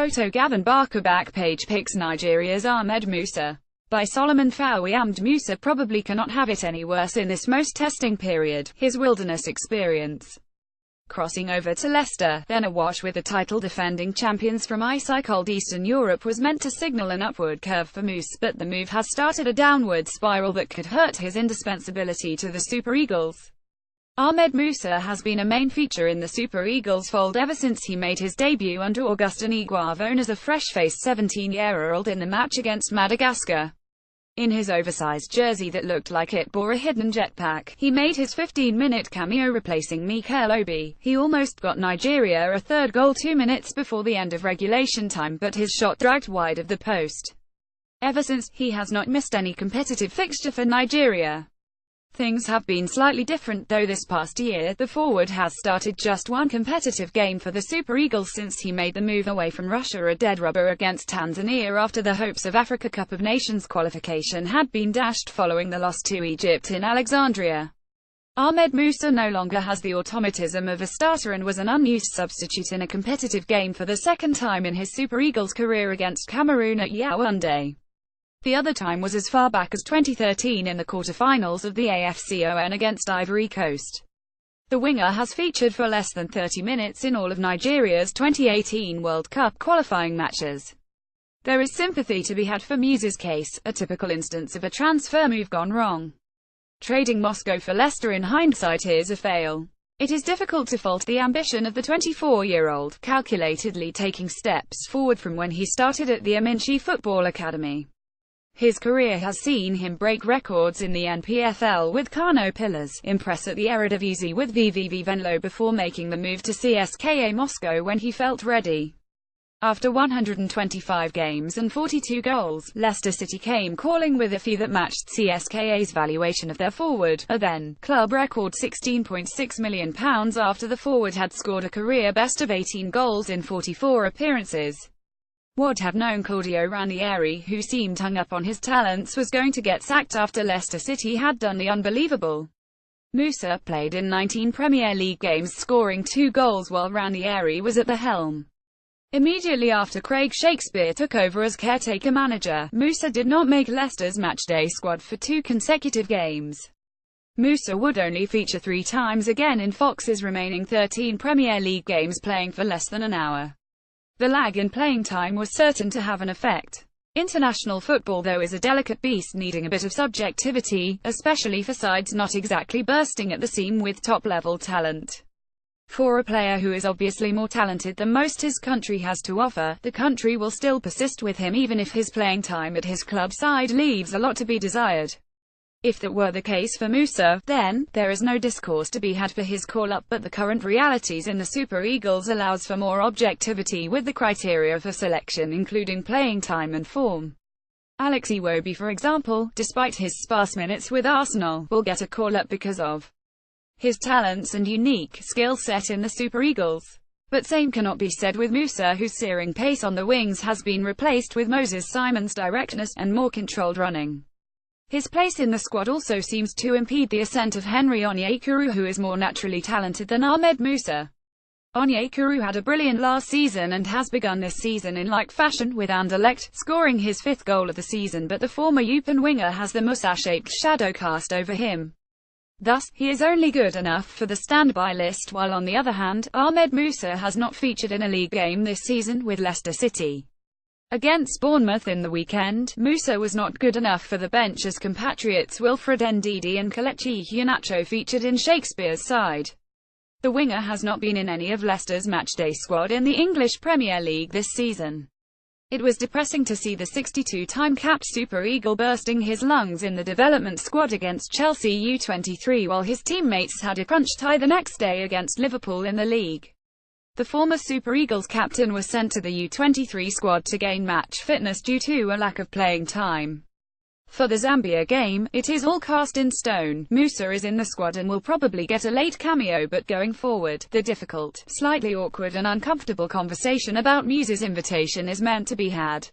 Photo Gavin BarkerBackpagePix Nigeria's Ahmed Musa. By Solomon FowoweAhmed Musa probably cannot have it any worse in this most testing period, his wilderness experience. Crossing over to Leicester, then awash with the title-defending champions from ice-cold Eastern Europe was meant to signal an upward curve for Musa, but the move has started a downward spiral that could hurt his indispensability to the Super Eagles. Ahmed Musa has been a main feature in the Super Eagles fold ever since he made his debut under Augustin Higuaín as a fresh-faced 17-year-old in the match against Madagascar. In his oversized jersey that looked like it bore a hidden jetpack, he made his 15-minute cameo replacing Mikel Obi. He almost got Nigeria a third goal 2 minutes before the end of regulation time, but his shot dragged wide of the post. Ever since, he has not missed any competitive fixture for Nigeria. Things have been slightly different though this past year. The forward has started just one competitive game for the Super Eagles since he made the move away from Russia, a dead rubber against Tanzania after the hopes of Africa Cup of Nations qualification had been dashed following the loss to Egypt in Alexandria. Ahmed Musa no longer has the automatism of a starter and was an unused substitute in a competitive game for the second time in his Super Eagles career against Cameroon at Yaoundé. The other time was as far back as 2013 in the quarter-finals of the AFCON against Ivory Coast. The winger has featured for less than 30 minutes in all of Nigeria's 2018 World Cup qualifying matches. There is sympathy to be had for Musa's case, a typical instance of a transfer move gone wrong. Trading Moscow for Leicester in hindsight is a fail. It is difficult to fault the ambition of the 24-year-old, calculatedly taking steps forward from when he started at the Aminci Football Academy. His career has seen him break records in the NPFL with Kano Pillars, impress at the Eredivisie with VVV Venlo before making the move to CSKA Moscow when he felt ready. After 125 games and 42 goals, Leicester City came calling with a fee that matched CSKA's valuation of their forward, a then-club record £16.6 million after the forward had scored a career best of 18 goals in 44 appearances. Would have known Claudio Ranieri, who seemed hung up on his talents, was going to get sacked after Leicester City had done the unbelievable. Musa played in 19 Premier League games, scoring 2 goals while Ranieri was at the helm. Immediately after Craig Shakespeare took over as caretaker manager, Musa did not make Leicester's matchday squad for 2 consecutive games. Musa would only feature 3 times again in Fox's remaining 13 Premier League games, playing for less than an hour. The lag in playing time was certain to have an effect. International football though is a delicate beast needing a bit of subjectivity, especially for sides not exactly bursting at the seam with top-level talent. For a player who is obviously more talented than most his country has to offer, the country will still persist with him even if his playing time at his club side leaves a lot to be desired. If that were the case for Musa, then, there is no discourse to be had for his call-up, but the current realities in the Super Eagles allows for more objectivity with the criteria for selection including playing time and form. Alex Iwobi, for example, despite his sparse minutes with Arsenal, will get a call-up because of his talents and unique skill set in the Super Eagles. But same cannot be said with Musa, whose searing pace on the wings has been replaced with Moses Simon's directness and more controlled running. His place in the squad also seems to impede the ascent of Henry Onyekuru, who is more naturally talented than Ahmed Musa. Onyekuru had a brilliant last season and has begun this season in like fashion with Anderlecht, scoring his 5th goal of the season, but the former Eupen winger has the Musa-shaped shadow cast over him. Thus, he is only good enough for the standby list, while on the other hand, Ahmed Musa has not featured in a league game this season with Leicester City. Against Bournemouth in the weekend, Musa was not good enough for the bench as compatriots Wilfred Ndidi and Kelechi Iheanacho featured in Shakespeare's side. The winger has not been in any of Leicester's matchday squad in the English Premier League this season. It was depressing to see the 62-time capped Super Eagle bursting his lungs in the development squad against Chelsea U23 while his teammates had a crunch tie the next day against Liverpool in the league. The former Super Eagles captain was sent to the U23 squad to gain match fitness due to a lack of playing time. For the Zambia game, it is all cast in stone. Musa is in the squad and will probably get a late cameo, but going forward, the difficult, slightly awkward and uncomfortable conversation about Musa's invitation is meant to be had.